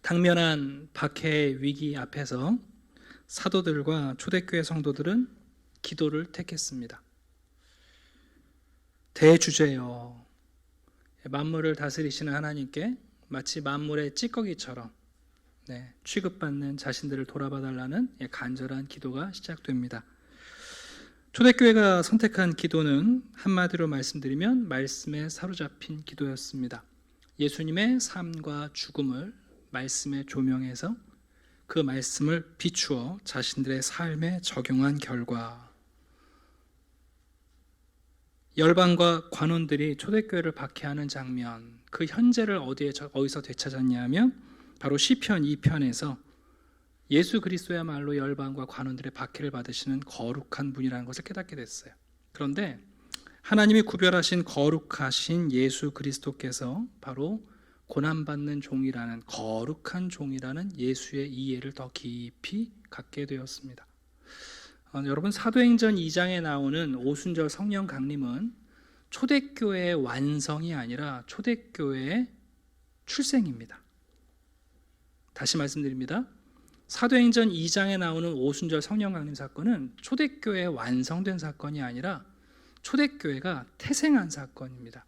당면한 박해의 위기 앞에서 사도들과 초대교회 성도들은 기도를 택했습니다. 대주제여, 만물을 다스리시는 하나님께 마치 만물의 찌꺼기처럼 취급받는 자신들을 돌아봐달라는 간절한 기도가 시작됩니다. 초대교회가 선택한 기도는 한마디로 말씀드리면 말씀에 사로잡힌 기도였습니다. 예수님의 삶과 죽음을 말씀에 조명해서 그 말씀을 비추어 자신들의 삶에 적용한 결과, 열방과 관원들이 초대교회를 박해하는 장면, 그 현재를 어디서 되찾았냐면 바로 시편 2편에서 예수 그리스도야말로 열방과 관원들의 박해를 받으시는 거룩한 분이라는 것을 깨닫게 됐어요. 그런데 하나님이 구별하신 거룩하신 예수 그리스도께서 바로 고난받는 종이라는, 거룩한 종이라는 예수의 이해를 더 깊이 갖게 되었습니다. 여러분, 사도행전 2장에 나오는 오순절 성령 강림은 초대교회의 완성이 아니라 초대교회의 출생입니다. 다시 말씀드립니다. 사도행전 2장에 나오는 오순절 성령 강림 사건은 초대교회의 완성된 사건이 아니라 초대교회가 태생한 사건입니다.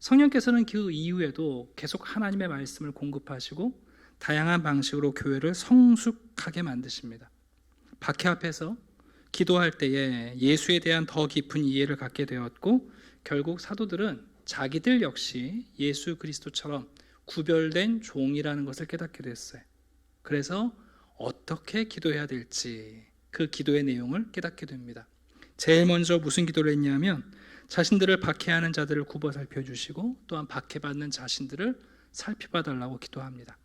성령께서는 그 이후에도 계속 하나님의 말씀을 공급하시고 다양한 방식으로 교회를 성숙하게 만드십니다. 박해 앞에서 기도할 때에 예수에 대한 더 깊은 이해를 갖게 되었고, 결국 사도들은 자기들 역시 예수 그리스도처럼 구별된 종이라는 것을 깨닫게 됐어요. 그래서 어떻게 기도해야 될지 그 기도의 내용을 깨닫게 됩니다. 제일 먼저 무슨 기도를 했냐면 자신들을 박해하는 자들을 굽어 살펴주시고 또한 박해받는 자신들을 살펴봐달라고 기도합니다.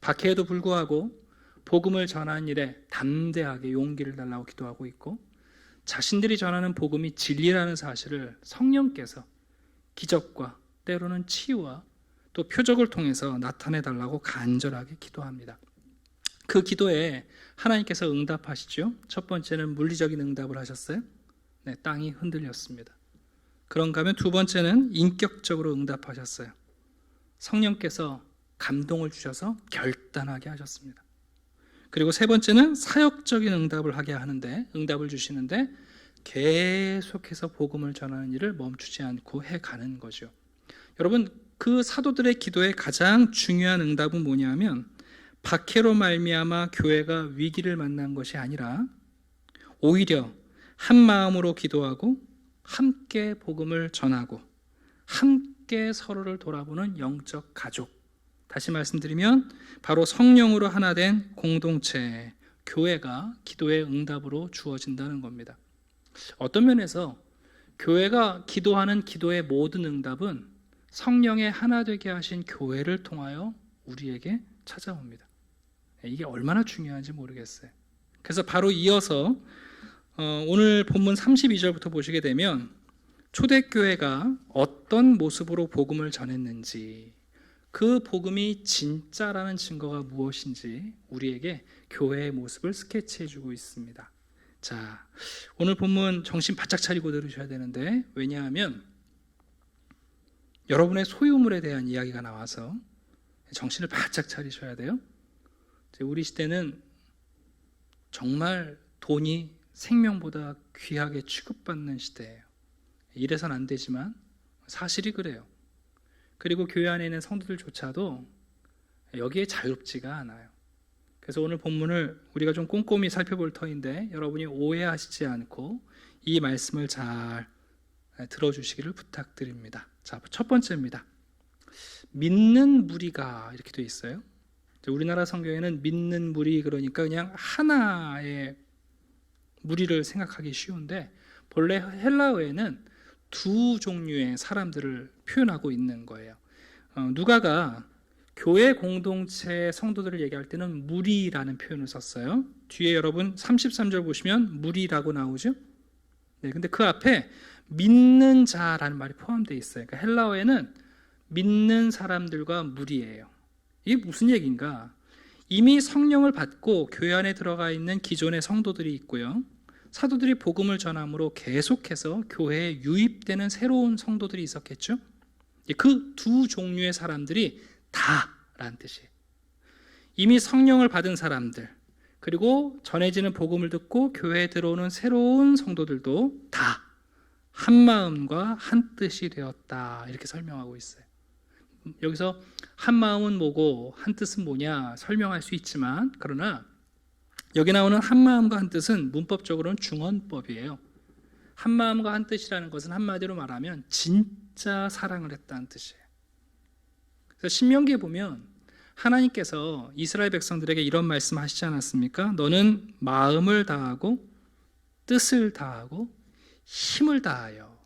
박해에도 불구하고 복음을 전하는 일에 담대하게 용기를 달라고 기도하고 있고, 자신들이 전하는 복음이 진리라는 사실을 성령께서 기적과 때로는 치유와 또 표적을 통해서 나타내달라고 간절하게 기도합니다. 그 기도에 하나님께서 응답하시죠. 첫 번째는 물리적인 응답을 하셨어요. 땅이 흔들렸습니다. 그런가 하면 두 번째는 인격적으로 응답하셨어요. 성령께서 감동을 주셔서 결단하게 하셨습니다. 그리고 세 번째는 사역적인 응답을 하게 하는데, 응답을 주시는데 계속해서 복음을 전하는 일을 멈추지 않고 해가는 거죠. 여러분, 그 사도들의 기도의 가장 중요한 응답은 뭐냐면 박해로 말미암아 교회가 위기를 만난 것이 아니라 오히려 한 마음으로 기도하고 함께 복음을 전하고 함께 서로를 돌아보는 영적 가족, 다시 말씀드리면 바로 성령으로 하나 된 공동체, 교회가 기도의 응답으로 주어진다는 겁니다. 어떤 면에서 교회가 기도하는 기도의 모든 응답은 성령의 하나 되게 하신 교회를 통하여 우리에게 찾아옵니다. 이게 얼마나 중요한지 모르겠어요. 그래서 바로 이어서 오늘 본문 32절부터 보시게 되면 초대교회가 어떤 모습으로 복음을 전했는지, 그 복음이 진짜라는 증거가 무엇인지 우리에게 교회의 모습을 스케치해주고 있습니다. 자, 오늘 본문 정신 바짝 차리고 들으셔야 되는데, 왜냐하면 여러분의 소유물에 대한 이야기가 나와서 정신을 바짝 차리셔야 돼요. 우리 시대는 정말 돈이 생명보다 귀하게 취급받는 시대예요. 이래선 안 되지만 사실이 그래요. 그리고 교회 안에 있는 성도들조차도 여기에 자유롭지가 않아요. 그래서 오늘 본문을 우리가 좀 꼼꼼히 살펴볼 터인데 여러분이 오해하시지 않고 이 말씀을 잘 들어주시기를 부탁드립니다. 자, 첫 번째입니다. 믿는 무리가 이렇게 되어 있어요. 우리나라 성경에는 믿는 무리, 그러니까 그냥 하나의 무리를 생각하기 쉬운데 본래 헬라어에는 두 종류의 사람들을 표현하고 있는 거예요. 누가가 교회 공동체 성도들을 얘기할 때는 무리라는 표현을 썼어요. 뒤에 여러분 33절 보시면 무리라고 나오죠. 근데 그 앞에 믿는 자라는 말이 포함되어 있어요. 그러니까 헬라어에는 믿는 사람들과 무리예요. 이게 무슨 얘기인가? 이미 성령을 받고 교회 안에 들어가 있는 기존의 성도들이 있고요, 사도들이 복음을 전함으로 계속해서 교회에 유입되는 새로운 성도들이 있었겠죠. 그 두 종류의 사람들이 다라는 뜻이에요. 이미 성령을 받은 사람들, 그리고 전해지는 복음을 듣고 교회에 들어오는 새로운 성도들도 다 한 마음과 한 뜻이 되었다, 이렇게 설명하고 있어요. 여기서 한 마음은 뭐고 한 뜻은 뭐냐 설명할 수 있지만, 그러나 여기 나오는 한 마음과 한 뜻은 문법적으로는 중언법이에요. 한 마음과 한 뜻이라는 것은 한마디로 말하면 진짜 사랑을 했다는 뜻이에요. 그래서 신명기에 보면 하나님께서 이스라엘 백성들에게 이런 말씀 하시지 않았습니까? 너는 마음을 다하고 뜻을 다하고 힘을 다하여.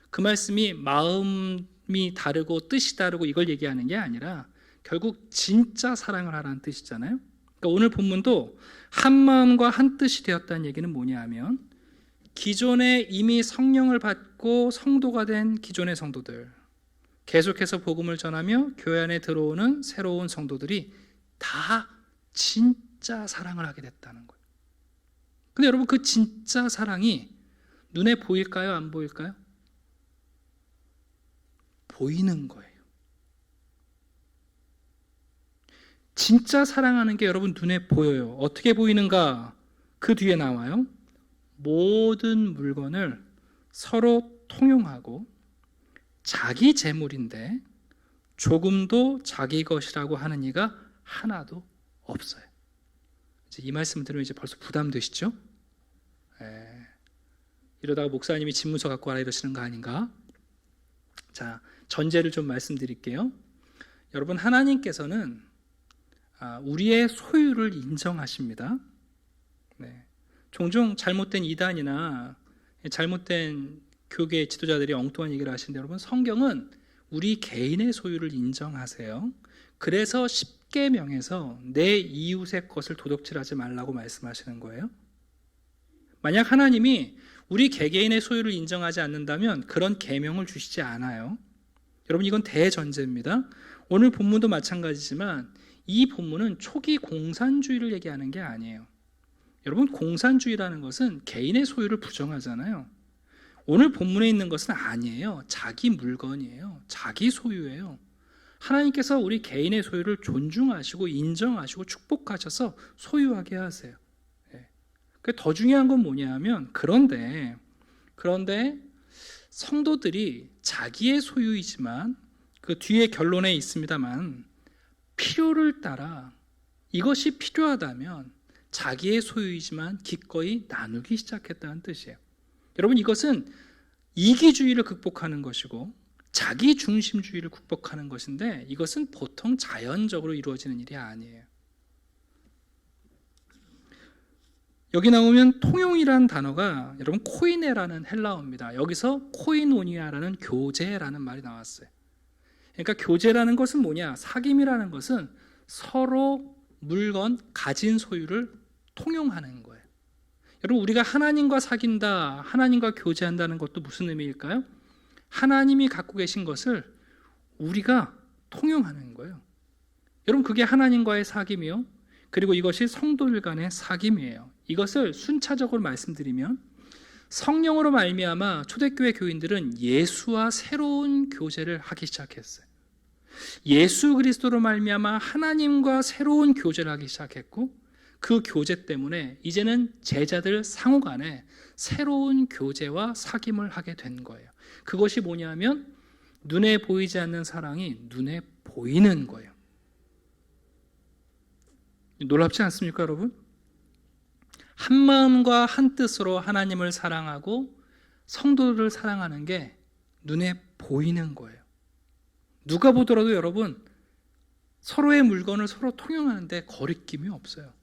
그 말씀이 마음이 다르고 뜻이 다르고 이걸 얘기하는 게 아니라 결국 진짜 사랑을 하라는 뜻이잖아요. 그러니까 오늘 본문도 한 마음과 한 뜻이 되었다는 얘기는 뭐냐 하면, 기존에 이미 성령을 받고 성도가 된 기존의 성도들, 계속해서 복음을 전하며 교회 안에 들어오는 새로운 성도들이 다 진짜 사랑을 하게 됐다는 거예요. 근데 여러분, 그 진짜 사랑이 눈에 보일까요? 안 보일까요? 보이는 거예요. 진짜 사랑하는 게 여러분 눈에 보여요. 어떻게 보이는가? 그 뒤에 나와요. 모든 물건을 서로 통용하고 자기 재물인데 조금도 자기 것이라고 하는 이가 하나도 없어요. 이제 이 말씀 들으면 이제 벌써 부담되시죠? 이러다가 목사님이 집문서 갖고 와라 이러시는 거 아닌가? 자, 전제를 좀 말씀드릴게요. 여러분, 하나님께서는 우리의 소유를 인정하십니다. 종종 잘못된 이단이나 잘못된 교계 지도자들이 엉뚱한 얘기를 하시는데, 여러분, 성경은 우리 개인의 소유를 인정하세요. 그래서 십계명에서 내 이웃의 것을 도둑질하지 말라고 말씀하시는 거예요. 만약 하나님이 우리 개개인의 소유를 인정하지 않는다면 그런 계명을 주시지 않아요. 여러분, 이건 대전제입니다. 오늘 본문도 마찬가지지만 이 본문은 초기 공산주의를 얘기하는 게 아니에요. 여러분, 공산주의라는 것은 개인의 소유를 부정하잖아요. 오늘 본문에 있는 것은 아니에요. 자기 물건이에요. 자기 소유예요. 하나님께서 우리 개인의 소유를 존중하시고 인정하시고 축복하셔서 소유하게 하세요. 더 중요한 건 뭐냐 하면, 그런데 성도들이 자기의 소유이지만 그 뒤에 결론에 있습니다만 필요를 따라 이것이 필요하다면 자기의 소유이지만 기꺼이 나누기 시작했다는 뜻이에요. 여러분, 이것은 이기주의를 극복하는 것이고 자기중심주의를 극복하는 것인데, 이것은 보통 자연적으로 이루어지는 일이 아니에요. 여기 나오면 통용이라는 단어가 여러분 코이네라는 헬라어입니다. 여기서 코이노니아라는 교제라는 말이 나왔어요. 그러니까 교제라는 것은 뭐냐? 사귐이라는 것은 서로 물건, 가진 소유를 통용하는 거예요. 여러분, 우리가 하나님과 사귄다, 하나님과 교제한다는 것도 무슨 의미일까요? 하나님이 갖고 계신 것을 우리가 통용하는 거예요. 여러분, 그게 하나님과의 사귐이요, 그리고 이것이 성도들 간의 사귐이에요. 이것을 순차적으로 말씀드리면, 성령으로 말미암아 초대교회 교인들은 예수와 새로운 교제를 하기 시작했어요. 예수 그리스도로 말미암아 하나님과 새로운 교제를 하기 시작했고, 그 교제 때문에 이제는 제자들 상호 간에 새로운 교제와 사귐을 하게 된 거예요. 그것이 뭐냐면 눈에 보이지 않는 사랑이 눈에 보이는 거예요. 놀랍지 않습니까, 여러분? 한 마음과 한 뜻으로 하나님을 사랑하고 성도들을 사랑하는 게 눈에 보이는 거예요. 누가 보더라도 여러분, 서로의 물건을 서로 통용하는데 거리낌이 없어요.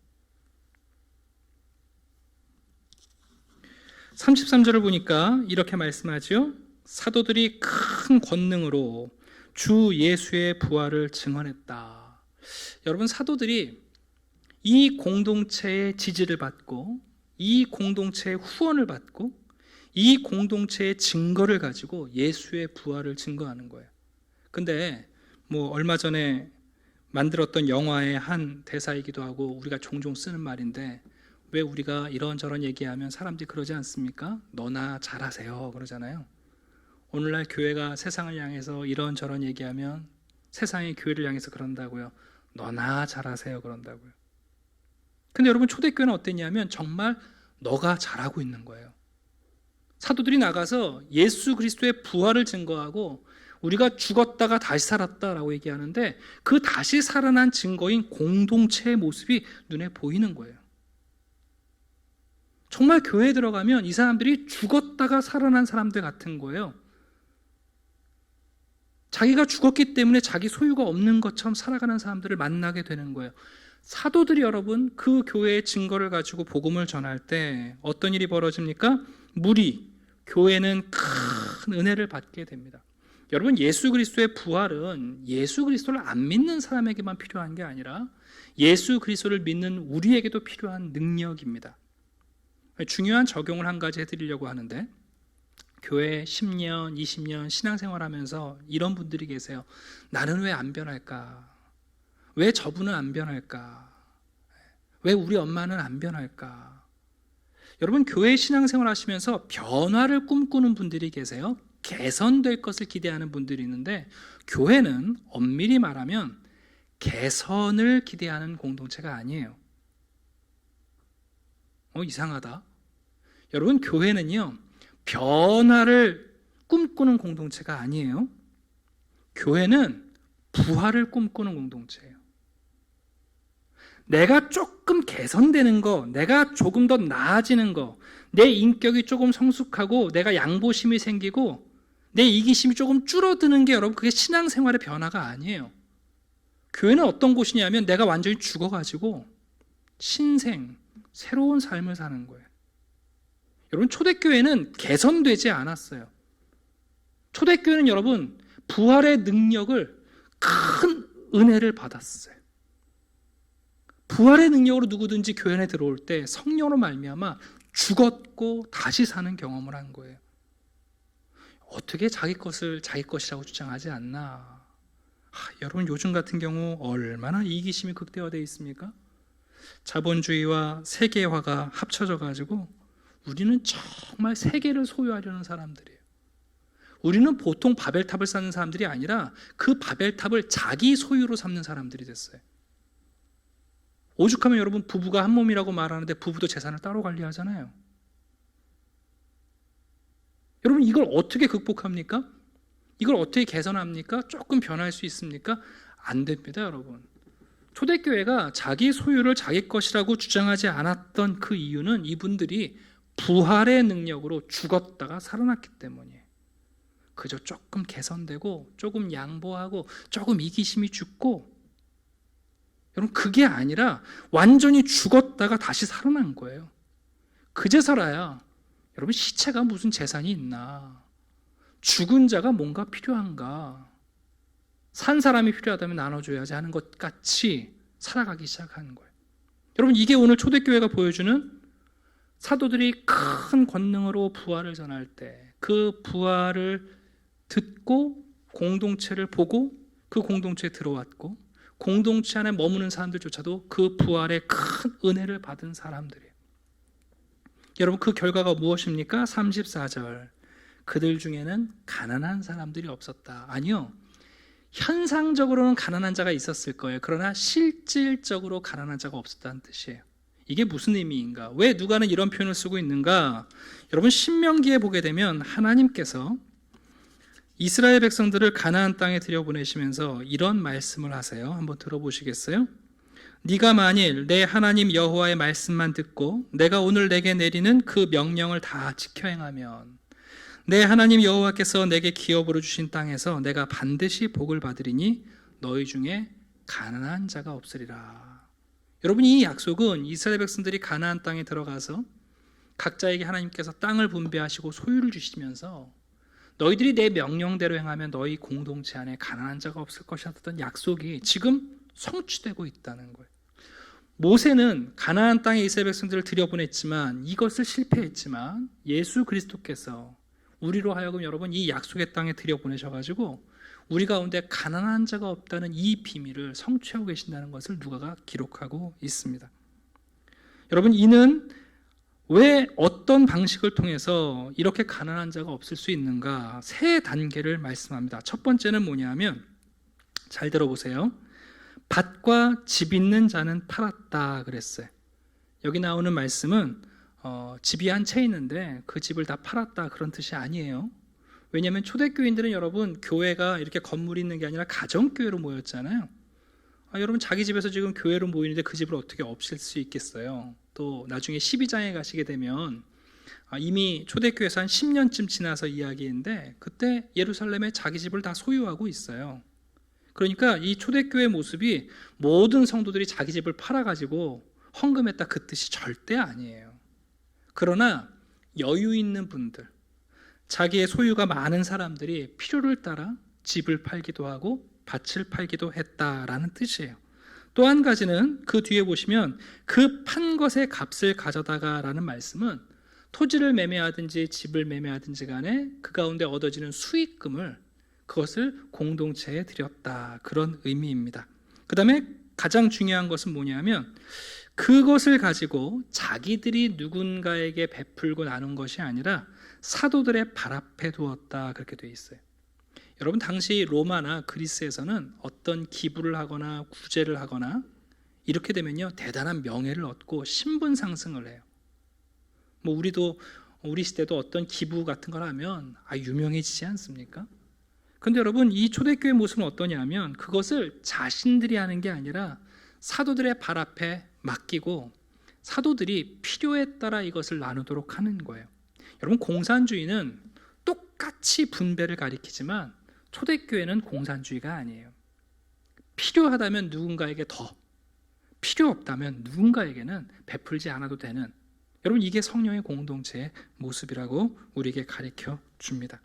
33절을 보니까 이렇게 말씀하죠. 사도들이 큰 권능으로 주 예수의 부활을 증언했다. 여러분, 사도들이 이 공동체의 지지를 받고 이 공동체의 후원을 받고 이 공동체의 증거를 가지고 예수의 부활을 증거하는 거예요. 근데 얼마 전에 만들었던 영화의 한 대사이기도 하고 우리가 종종 쓰는 말인데, 왜 우리가 이런저런 얘기하면 사람들이 그러지 않습니까? 너나 잘하세요 그러잖아요. 오늘날 교회가 세상을 향해서 이런저런 얘기하면 세상이 교회를 향해서 그런다고요. 너나 잘하세요 그런다고요. 근데 여러분 초대교회는 어땠냐면 정말 너가 잘하고 있는 거예요. 사도들이 나가서 예수 그리스도의 부활을 증거하고 우리가 죽었다가 다시 살았다라고 얘기하는데 그 다시 살아난 증거인 공동체의 모습이 눈에 보이는 거예요. 정말 교회에 들어가면 이 사람들이 죽었다가 살아난 사람들 같은 거예요. 자기가 죽었기 때문에 자기 소유가 없는 것처럼 살아가는 사람들을 만나게 되는 거예요. 사도들이 여러분 그 교회의 증거를 가지고 복음을 전할 때 어떤 일이 벌어집니까? 무리, 교회는 큰 은혜를 받게 됩니다. 여러분 예수 그리스도의 부활은 예수 그리스도를 안 믿는 사람에게만 필요한 게 아니라 예수 그리스도를 믿는 우리에게도 필요한 능력입니다. 중요한 적용을 한 가지 해드리려고 하는데 교회 10년, 20년 신앙생활하면서 이런 분들이 계세요. 나는 왜 안 변할까? 왜 저분은 안 변할까? 왜 우리 엄마는 안 변할까? 여러분 교회 신앙생활 하시면서 변화를 꿈꾸는 분들이 계세요. 개선될 것을 기대하는 분들이 있는데 교회는 엄밀히 말하면 개선을 기대하는 공동체가 아니에요. 이상하다. 여러분 교회는요 변화를 꿈꾸는 공동체가 아니에요. 교회는 부활을 꿈꾸는 공동체예요. 내가 조금 개선되는 거, 내가 조금 더 나아지는 거, 내 인격이 조금 성숙하고 내가 양보심이 생기고 내 이기심이 조금 줄어드는 게 여러분 그게 신앙생활의 변화가 아니에요. 교회는 어떤 곳이냐면 내가 완전히 죽어가지고 신생, 새로운 삶을 사는 거예요. 여러분 초대교회는 개선되지 않았어요. 초대교회는 여러분 부활의 능력을 큰 은혜를 받았어요. 부활의 능력으로 누구든지 교회 안에 들어올 때 성령으로 말미암아 죽었고 다시 사는 경험을 한 거예요. 어떻게 자기 것을 자기 것이라고 주장하지 않나? 여러분 요즘 같은 경우 얼마나 이기심이 극대화되어 있습니까? 자본주의와 세계화가 합쳐져 가지고 우리는 정말 세계를 소유하려는 사람들이에요. 우리는 보통 바벨탑을 쌓는 사람들이 아니라 그 바벨탑을 자기 소유로 삼는 사람들이 됐어요. 오죽하면 여러분 부부가 한 몸이라고 말하는데 부부도 재산을 따로 관리하잖아요. 여러분 이걸 어떻게 극복합니까? 이걸 어떻게 개선합니까? 조금 변할 수 있습니까? 안 됩니다, 여러분. 초대교회가 자기 소유를 자기 것이라고 주장하지 않았던 그 이유는 이분들이 부활의 능력으로 죽었다가 살아났기 때문이에요. 그저 조금 개선되고 조금 양보하고 조금 이기심이 죽고 여러분 그게 아니라 완전히 죽었다가 다시 살아난 거예요. 그제서라야 여러분 시체가 무슨 재산이 있나? 죽은 자가 뭔가 필요한가? 산 사람이 필요하다면 나눠줘야지 하는 것 같이 살아가기 시작하는 거예요. 여러분 이게 오늘 초대교회가 보여주는 사도들이 큰 권능으로 부활을 전할 때 그 부활을 듣고 공동체를 보고 그 공동체에 들어왔고 공동체 안에 머무는 사람들조차도 그 부활의 큰 은혜를 받은 사람들이에요. 여러분 그 결과가 무엇입니까? 34절 그들 중에는 가난한 사람들이 없었다. 아니요. 현상적으로는 가난한 자가 있었을 거예요. 그러나 실질적으로 가난한 자가 없었다는 뜻이에요. 이게 무슨 의미인가? 왜 누가는 이런 표현을 쓰고 있는가? 여러분 신명기에 보게 되면 하나님께서 이스라엘 백성들을 가나안 땅에 들여보내시면서 이런 말씀을 하세요. 한번 들어보시겠어요? 네가 만일 내 하나님 여호와의 말씀만 듣고 내가 오늘 내게 내리는 그 명령을 다 지켜 행하면 내 하나님 여호와께서 내게 기업으로 주신 땅에서 내가 반드시 복을 받으리니 너희 중에 가난한 자가 없으리라. 여러분 이 약속은 이스라엘 백성들이 가나안 땅에 들어가서 각자에게 하나님께서 땅을 분배하시고 소유를 주시면서 너희들이 내 명령대로 행하면 너희 공동체 안에 가난한 자가 없을 것이었던 약속이 지금 성취되고 있다는 거예요. 모세는 가나안 땅에 이스라엘 백성들을 들여보냈지만 이것을 실패했지만 예수 그리스도께서 우리로 하여금 여러분 이 약속의 땅에 들여보내셔가지고 우리 가운데 가난한 자가 없다는 이 비밀을 성취하고 계신다는 것을 누가가 기록하고 있습니다. 여러분 이는 왜 어떤 방식을 통해서 이렇게 가난한 자가 없을 수 있는가? 세 단계를 말씀합니다. 첫 번째는 뭐냐면 잘 들어보세요. 밭과 집 있는 자는 팔았다 그랬어요. 여기 나오는 말씀은 집이 한 채 있는데 그 집을 다 팔았다 그런 뜻이 아니에요. 왜냐하면 초대교인들은 여러분 교회가 이렇게 건물이 있는 게 아니라 가정교회로 모였잖아요. 여러분 자기 집에서 지금 교회로 모이는데 그 집을 어떻게 없앨 수 있겠어요. 또 나중에 12장에 가시게 되면 이미 초대교회에서 한 10년쯤 지나서 이야기인데 그때 예루살렘에 자기 집을 다 소유하고 있어요. 그러니까 이 초대교회 모습이 모든 성도들이 자기 집을 팔아가지고 헌금했다 그 뜻이 절대 아니에요. 그러나 여유 있는 분들, 자기의 소유가 많은 사람들이 필요를 따라 집을 팔기도 하고 밭을 팔기도 했다라는 뜻이에요. 또 한 가지는 그 뒤에 보시면 그 판 것의 값을 가져다가라는 말씀은 토지를 매매하든지 집을 매매하든지 간에 그 가운데 얻어지는 수익금을 그것을 공동체에 드렸다 그런 의미입니다. 그 다음에 가장 중요한 것은 뭐냐면 그것을 가지고 자기들이 누군가에게 베풀고 나눈 것이 아니라 사도들의 발 앞에 두었다 그렇게 되어 있어요. 여러분 당시 로마나 그리스에서는 어떤 기부를 하거나 구제를 하거나 이렇게 되면요 대단한 명예를 얻고 신분 상승을 해요. 우리 시대도 어떤 기부 같은 걸 하면 유명해지지 않습니까? 근데 여러분 이 초대교회 모습은 어떠냐면 그것을 자신들이 하는 게 아니라 사도들의 발 앞에 맡기고 사도들이 필요에 따라 이것을 나누도록 하는 거예요. 여러분 공산주의는 똑같이 분배를 가리키지만 초대교회는 공산주의가 아니에요. 필요하다면 누군가에게 더, 필요 없다면 누군가에게는 베풀지 않아도 되는, 여러분 이게 성령의 공동체의 모습이라고 우리에게 가르쳐 줍니다.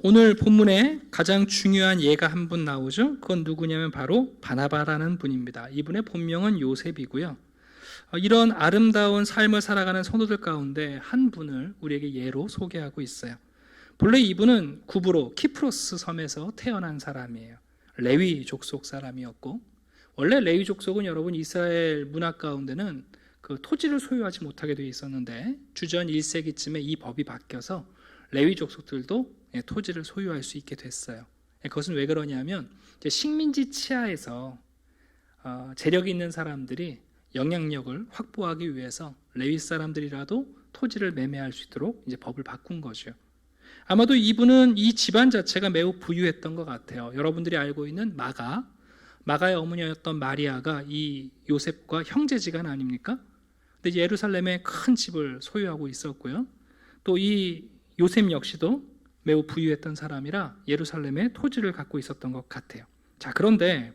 오늘 본문에 가장 중요한 예가 한 분 나오죠. 그건 누구냐면 바로 바나바라는 분입니다. 이분의 본명은 요셉이고요. 이런 아름다운 삶을 살아가는 성도들 가운데 한 분을 우리에게 예로 소개하고 있어요. 본래 이분은 구브로 키프로스 섬에서 태어난 사람이에요. 레위 족속 사람이었고, 원래 레위 족속은 여러분 이스라엘 문화 가운데는 그 토지를 소유하지 못하게 되어 있었는데 주전 1세기쯤에 이 법이 바뀌어서 레위 족속들도 토지를 소유할 수 있게 됐어요. 그것은 왜 그러냐면 식민지 치하에서 재력이 있는 사람들이 영향력을 확보하기 위해서 레위 사람들이라도 토지를 매매할 수 있도록 이제 법을 바꾼 거죠. 아마도 이분은 이 집안 자체가 매우 부유했던 것 같아요. 여러분들이 알고 있는 마가의 어머니였던 마리아가 이 요셉과 형제지간 아닙니까? 근데 예루살렘에 큰 집을 소유하고 있었고요. 또 이 요셉 역시도 매우 부유했던 사람이라 예루살렘에 토지를 갖고 있었던 것 같아요. 자, 그런데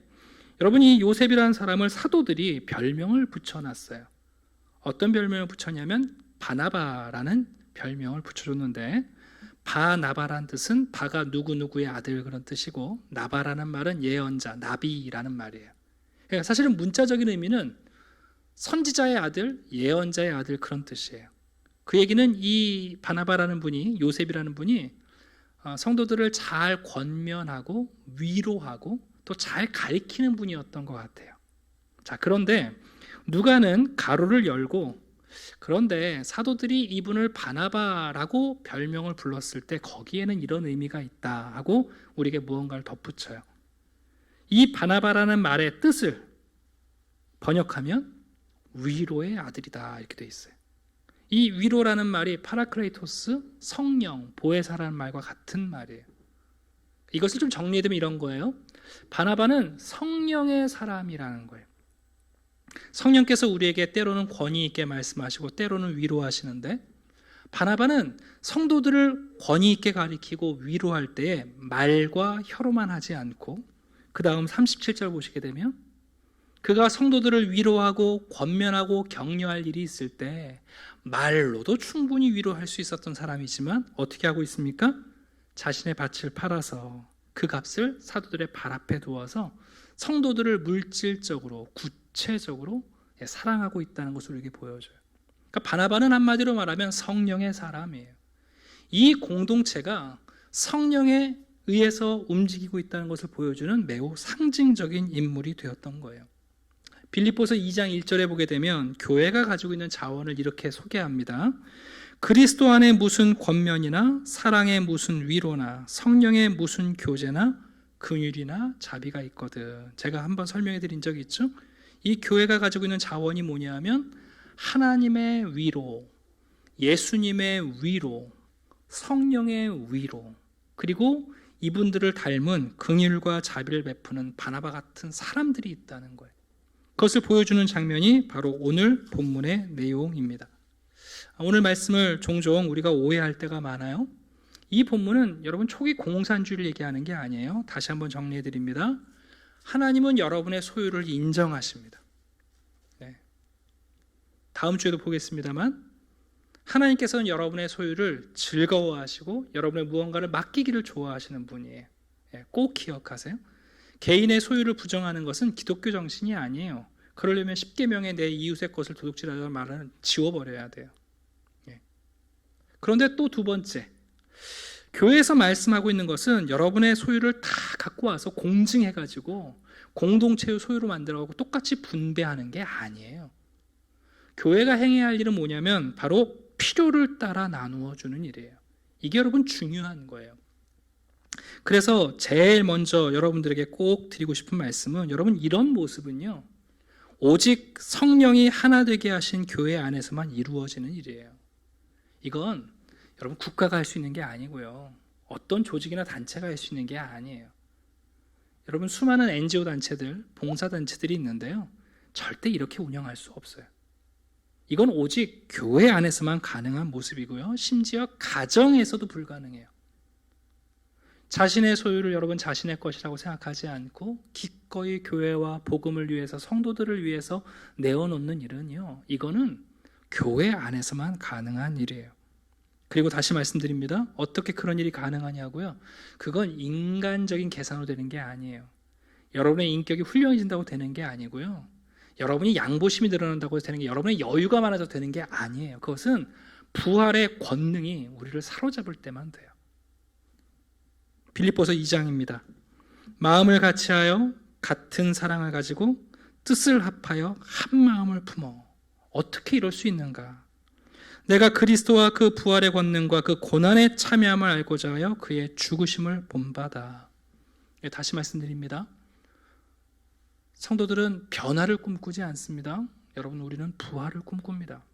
여러분 이 요셉이라는 사람을 사도들이 별명을 붙여놨어요. 어떤 별명을 붙였냐면 바나바라는 별명을 붙여줬는데, 바나바라는 뜻은 바가 누구누구의 아들 그런 뜻이고, 나바라는 말은 예언자, 나비라는 말이에요. 그러니까 사실은 문자적인 의미는 선지자의 아들, 예언자의 아들 그런 뜻이에요. 그 얘기는 이 바나바라는 분이, 요셉이라는 분이 성도들을 잘 권면하고 위로하고 또 잘 가리키는 분이었던 것 같아요. 자, 그런데 누가는 가로를 열고, 그런데 사도들이 이분을 바나바라고 별명을 불렀을 때 거기에는 이런 의미가 있다 하고 우리에게 무언가를 덧붙여요. 이 바나바라는 말의 뜻을 번역하면 위로의 아들이다 이렇게 돼 있어요. 이 위로라는 말이 파라클레이토스, 성령, 보혜사라는 말과 같은 말이에요. 이것을 좀 정리해두면 이런 거예요. 바나바는 성령의 사람이라는 거예요. 성령께서 우리에게 때로는 권위 있게 말씀하시고 때로는 위로하시는데, 바나바는 성도들을 권위 있게 가리키고 위로할 때에 말과 혀로만 하지 않고, 그 다음 37절 보시게 되면 그가 성도들을 위로하고 권면하고 격려할 일이 있을 때 말로도 충분히 위로할 수 있었던 사람이지만 어떻게 하고 있습니까? 자신의 밭을 팔아서 그 값을 사도들의 발 앞에 두어서 성도들을 물질적으로 구체적으로 사랑하고 있다는 것을 우리에게 보여줘요. 그러니까 바나바는 한마디로 말하면 성령의 사람이에요. 이 공동체가 성령에 의해서 움직이고 있다는 것을 보여주는 매우 상징적인 인물이 되었던 거예요. 빌립보서 2장 1절에 보게 되면 교회가 가지고 있는 자원을 이렇게 소개합니다. 그리스도 안에 무슨 권면이나 사랑의 무슨 위로나 성령의 무슨 교제나 긍휼이나 자비가 있거든. 제가 한번 설명해 드린 적이 있죠. 이 교회가 가지고 있는 자원이 뭐냐면 하나님의 위로, 예수님의 위로, 성령의 위로, 그리고 이분들을 닮은 긍휼과 자비를 베푸는 바나바 같은 사람들이 있다는 거예요. 그것을 보여주는 장면이 바로 오늘 본문의 내용입니다. 오늘 말씀을 종종 우리가 오해할 때가 많아요. 이 본문은 여러분 초기 공산주의를 얘기하는 게 아니에요. 다시 한번 정리해 드립니다. 하나님은 여러분의 소유를 인정하십니다. 네. 다음 주에도 보겠습니다만 하나님께서는 여러분의 소유를 즐거워하시고 여러분의 무언가를 맡기기를 좋아하시는 분이에요. 꼭 기억하세요. 개인의 소유를 부정하는 것은 기독교 정신이 아니에요. 그러려면 십계명에 내 이웃의 것을 도둑질하라는 말은 지워버려야 돼요. 그런데 또 두 번째, 교회에서 말씀하고 있는 것은 여러분의 소유를 다 갖고 와서 공증해가지고 공동체의 소유로 만들어가고 똑같이 분배하는 게 아니에요. 교회가 행해야 할 일은 뭐냐면 바로 필요를 따라 나누어 주는 일이에요. 이게 여러분 중요한 거예요. 그래서 제일 먼저 여러분들에게 꼭 드리고 싶은 말씀은 여러분 이런 모습은요, 오직 성령이 하나 되게 하신 교회 안에서만 이루어지는 일이에요. 이건 여러분 국가가 할 수 있는 게 아니고요, 어떤 조직이나 단체가 할 수 있는 게 아니에요. 여러분 수많은 NGO 단체들, 봉사단체들이 있는데요, 절대 이렇게 운영할 수 없어요. 이건 오직 교회 안에서만 가능한 모습이고요, 심지어 가정에서도 불가능해요. 자신의 소유를 여러분 자신의 것이라고 생각하지 않고 기꺼이 교회와 복음을 위해서, 성도들을 위해서 내어놓는 일은요, 이거는 교회 안에서만 가능한 일이에요. 그리고 다시 말씀드립니다. 어떻게 그런 일이 가능하냐고요? 그건 인간적인 계산으로 되는 게 아니에요. 여러분의 인격이 훌륭해진다고 되는 게 아니고요, 여러분이 양보심이 늘어난다고 되는 게, 여러분의 여유가 많아져서 되는 게 아니에요. 그것은 부활의 권능이 우리를 사로잡을 때만 돼요. 빌립보서 2장입니다. 마음을 같이하여 같은 사랑을 가지고 뜻을 합하여 한 마음을 품어. 어떻게 이럴 수 있는가? 내가 그리스도와 그 부활의 권능과 그 고난의 참여함을 알고자 하여 그의 죽으심을 본받아. 다시 말씀드립니다. 성도들은 변화를 꿈꾸지 않습니다. 여러분, 우리는 부활을 꿈꿉니다.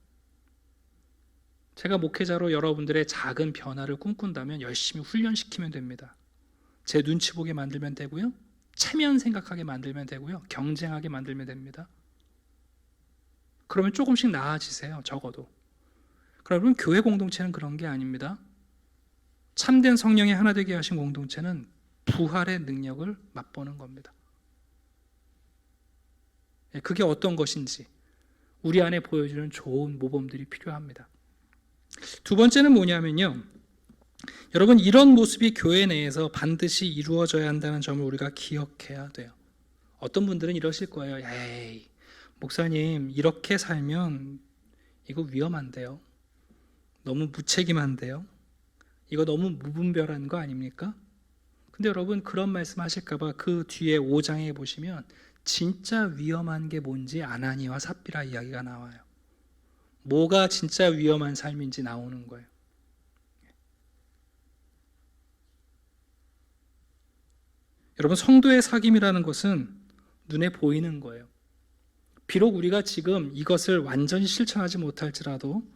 제가 목회자로 여러분들의 작은 변화를 꿈꾼다면 열심히 훈련시키면 됩니다. 제 눈치 보게 만들면 되고요, 체면 생각하게 만들면 되고요, 경쟁하게 만들면 됩니다. 그러면 조금씩 나아지세요. 적어도. 그러면 교회 공동체는 그런 게 아닙니다. 참된 성령이 하나 되게 하신 공동체는 부활의 능력을 맛보는 겁니다. 그게 어떤 것인지 우리 안에 보여주는 좋은 모범들이 필요합니다. 두 번째는 뭐냐면요, 여러분 이런 모습이 교회 내에서 반드시 이루어져야 한다는 점을 우리가 기억해야 돼요. 어떤 분들은 이러실 거예요. 에이, 목사님 이렇게 살면 이거 위험한데요, 너무 무책임한데요, 이거 너무 무분별한 거 아닙니까? 근데 여러분 그런 말씀 하실까봐 그 뒤에 5장에 보시면 진짜 위험한 게 뭔지 아나니와 삽비라 이야기가 나와요. 뭐가 진짜 위험한 삶인지 나오는 거예요. 여러분 성도의 사귐이라는 것은 눈에 보이는 거예요. 비록 우리가 지금 이것을 완전히 실천하지 못할지라도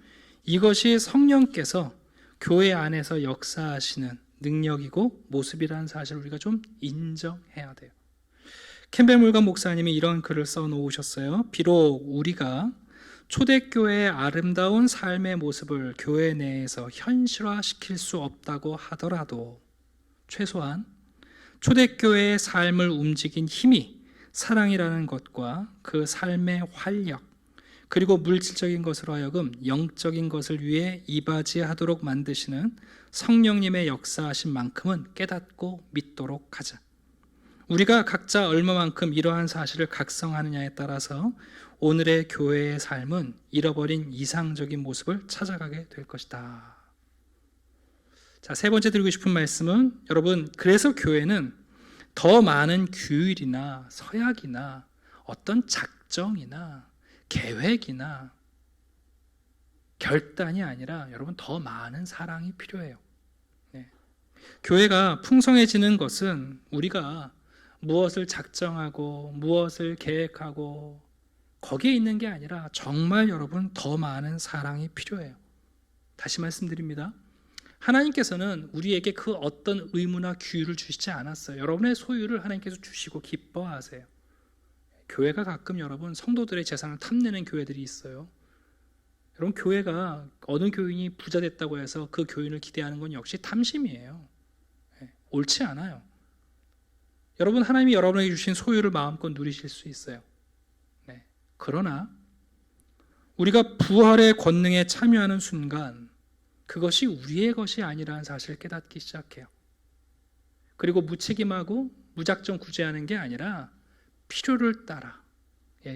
이것이 성령께서 교회 안에서 역사하시는 능력이고 모습이라는 사실을 우리가 좀 인정해야 돼요. 캠벨 몰간 목사님이 이런 글을 써놓으셨어요. 비록 우리가 초대교회의 아름다운 삶의 모습을 교회 내에서 현실화시킬 수 없다고 하더라도 최소한 초대교회의 삶을 움직인 힘이 사랑이라는 것과 그 삶의 활력, 그리고 물질적인 것으로 하여금 영적인 것을 위해 이바지하도록 만드시는 성령님의 역사하신 만큼은 깨닫고 믿도록 하자. 우리가 각자 얼마만큼 이러한 사실을 각성하느냐에 따라서 오늘의 교회의 삶은 잃어버린 이상적인 모습을 찾아가게 될 것이다. 자, 세 번째 드리고 싶은 말씀은 여러분, 그래서 교회는 더 많은 규율이나 서약이나 어떤 작정이나 계획이나 결단이 아니라 여러분 더 많은 사랑이 필요해요. 네. 교회가 풍성해지는 것은 우리가 무엇을 작정하고 무엇을 계획하고 거기에 있는 게 아니라 정말 여러분 더 많은 사랑이 필요해요. 다시 말씀드립니다. 하나님께서는 우리에게 그 어떤 의무나 규율을 주시지 않았어요. 여러분의 소유를 하나님께서 주시고 기뻐하세요. 교회가 가끔 여러분 성도들의 재산을 탐내는 교회들이 있어요. 여러분 교회가 어느 교인이 부자 됐다고 해서 그 교인을 기대하는 건 역시 탐심이에요. 옳지 않아요. 여러분 하나님이 여러분에게 주신 소유를 마음껏 누리실 수 있어요. 그러나 우리가 부활의 권능에 참여하는 순간 그것이 우리의 것이 아니라는 사실을 깨닫기 시작해요. 그리고 무책임하고 무작정 구제하는 게 아니라 필요를 따라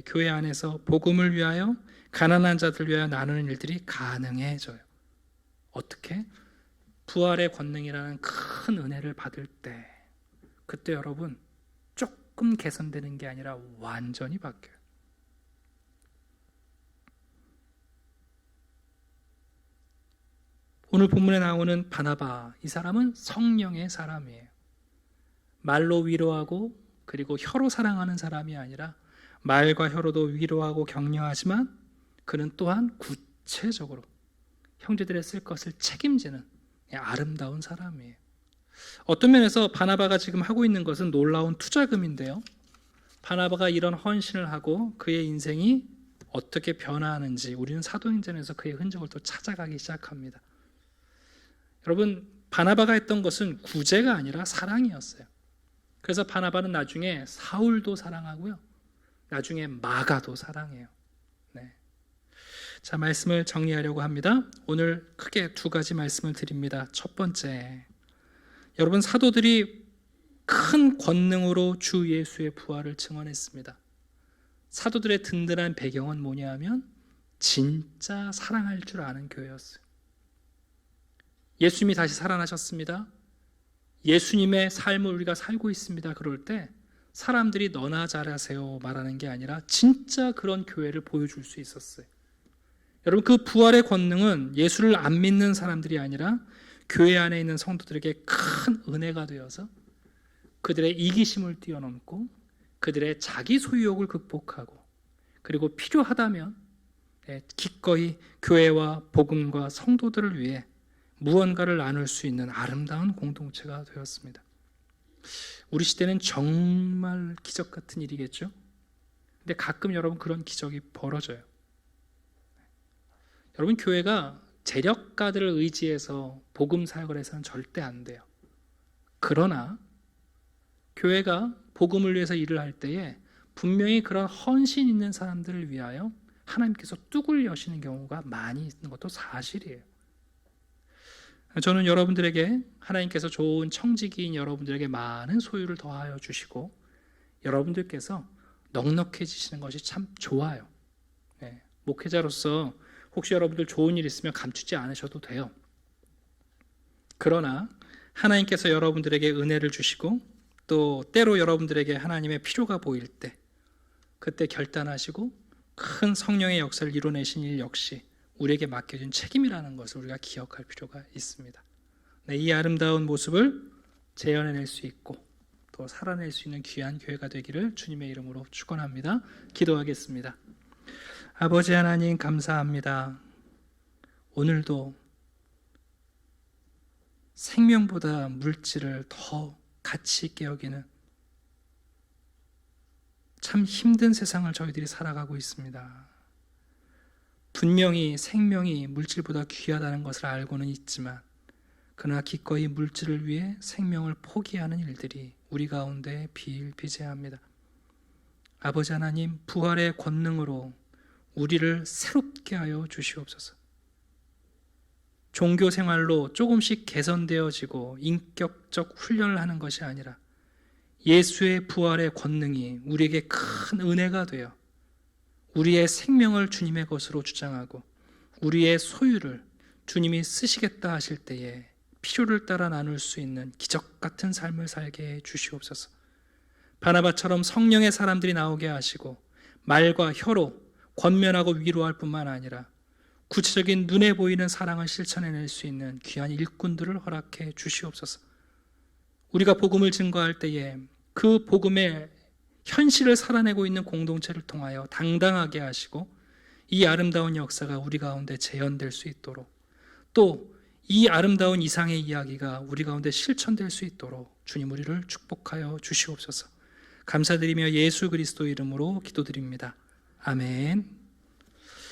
교회 안에서 복음을 위하여 가난한 자들 위하여 나누는 일들이 가능해져요. 어떻게? 부활의 권능이라는 큰 은혜를 받을 때 그때 여러분 조금 개선되는 게 아니라 완전히 바뀌어요. 오늘 본문에 나오는 바나바, 이 사람은 성령의 사람이에요. 말로 위로하고 그리고 혀로 사랑하는 사람이 아니라 말과 혀로도 위로하고 격려하지만 그는 또한 구체적으로 형제들의 쓸 것을 책임지는 아름다운 사람이에요. 어떤 면에서 바나바가 지금 하고 있는 것은 놀라운 투자금인데요. 바나바가 이런 헌신을 하고 그의 인생이 어떻게 변화하는지 우리는 사도행전에서 그의 흔적을 또 찾아가기 시작합니다. 여러분 바나바가 했던 것은 구제가 아니라 사랑이었어요. 그래서 바나바는 나중에 사울도 사랑하고요. 나중에 마가도 사랑해요. 자, 말씀을 정리하려고 합니다. 오늘 크게 두 가지 말씀을 드립니다. 첫 번째, 여러분 사도들이 큰 권능으로 주 예수의 부활을 증언했습니다. 사도들의 든든한 배경은 뭐냐 하면 진짜 사랑할 줄 아는 교회였어요. 예수님이 다시 살아나셨습니다. 예수님의 삶을 우리가 살고 있습니다. 그럴 때 사람들이 너나 잘하세요 말하는 게 아니라 진짜 그런 교회를 보여줄 수 있었어요. 여러분 그 부활의 권능은 예수를 안 믿는 사람들이 아니라 교회 안에 있는 성도들에게 큰 은혜가 되어서 그들의 이기심을 뛰어넘고 그들의 자기 소유욕을 극복하고 그리고 필요하다면 기꺼이 교회와 복음과 성도들을 위해 무언가를 나눌 수 있는 아름다운 공동체가 되었습니다. 우리 시대는 정말 기적 같은 일이겠죠? 근데 가끔 여러분 그런 기적이 벌어져요. 여러분 교회가 재력가들을 의지해서 복음 사역을 해서는 절대 안 돼요. 그러나 교회가 복음을 위해서 일을 할 때에 분명히 그런 헌신 있는 사람들을 위하여 하나님께서 뚝을 여시는 경우가 많이 있는 것도 사실이에요. 저는 여러분들에게 하나님께서 좋은 청지기인 여러분들에게 많은 소유를 더하여 주시고 여러분들께서 넉넉해지시는 것이 참 좋아요. 목회자로서 혹시 여러분들 좋은 일 있으면 감추지 않으셔도 돼요. 그러나 하나님께서 여러분들에게 은혜를 주시고 또 때로 여러분들에게 하나님의 필요가 보일 때 그때 결단하시고 큰 성령의 역사를 이뤄내신 일 역시 우리에게 맡겨진 책임이라는 것을 우리가 기억할 필요가 있습니다. 이 아름다운 모습을 재현해낼 수 있고 또 살아낼 수 있는 귀한 교회가 되기를 주님의 이름으로 축원합니다. 기도하겠습니다. 아버지 하나님 감사합니다. 오늘도 생명보다 물질을 더 가치 있게 여기는 참 힘든 세상을 저희들이 살아가고 있습니다. 분명히 생명이 물질보다 귀하다는 것을 알고는 있지만 그러나 기꺼이 물질을 위해 생명을 포기하는 일들이 우리 가운데 비일비재합니다. 아버지 하나님 부활의 권능으로 우리를 새롭게 하여 주시옵소서. 종교 생활로 조금씩 개선되어지고 인격적 훈련을 하는 것이 아니라 예수의 부활의 권능이 우리에게 큰 은혜가 되어 우리의 생명을 주님의 것으로 주장하고 우리의 소유를 주님이 쓰시겠다 하실 때에 필요를 따라 나눌 수 있는 기적 같은 삶을 살게 해 주시옵소서. 바나바처럼 성령의 사람들이 나오게 하시고 말과 혀로 권면하고 위로할 뿐만 아니라 구체적인 눈에 보이는 사랑을 실천해낼 수 있는 귀한 일꾼들을 허락해 주시옵소서. 우리가 복음을 증거할 때에 그 복음의 현실을 살아내고 있는 공동체를 통하여 당당하게 하시고 이 아름다운 역사가 우리 가운데 재현될 수 있도록, 또 이 아름다운 이상의 이야기가 우리 가운데 실천될 수 있도록 주님 우리를 축복하여 주시옵소서. 감사드리며 예수 그리스도 이름으로 기도드립니다. 아멘.